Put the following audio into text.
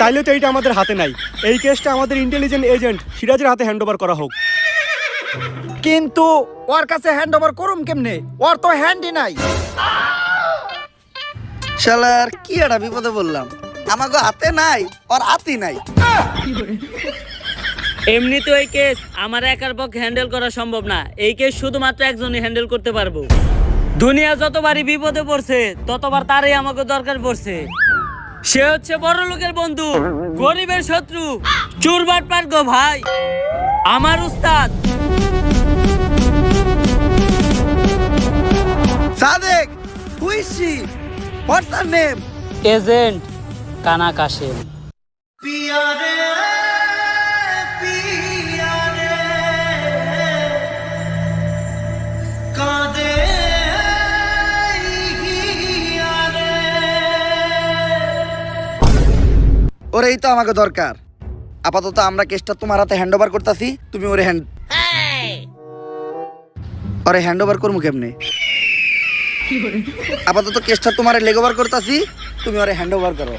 তাইলে তো এইটা আমাদের হাতে নাই। এই কেসটা আমাদের ইন্টেলিজেন্ট এজেন্ট সিরাজের হাতে হ্যান্ড ওভার করা হোক। কিন্তু ওর কাছে হ্যান্ড ওভার করুম কেমনে? ওর তো হ্যান্ডই নাই। শালার কি একটা বিপদে বললাম, আমাকে হাতে নাই ওর হাতই নাই। এমনিতে ওই কেস আমার একার পক্ষে হ্যান্ডেল করা সম্ভব না। এই কেস শুধুমাত্র একজনই হ্যান্ডেল করতে পারবো। দুনিয়া যতবারই বিপদে পড়ছে ততবার তারই আমাকে দরকার পড়ছে। সে হচ্ছে বড় লোকের বন্ধু, গরিবের শত্রু, চুরবাট পার্গ ভাই, আমার উস্তাদ Sadek, who is she? What's her name? Agent কানা কাশেম। ওরেই তো আমাকে দরকার। আপাতত আমরা কেসটা তোমার হাতে হ্যান্ড ওভার করতেছি, তুমি ওরে হ্যান্ড ওভার করবো কেমনে? আপাতত কেসটা তোমার লেগ ওভার করতেছি, তুমি ওরে হ্যান্ড ওভার করো।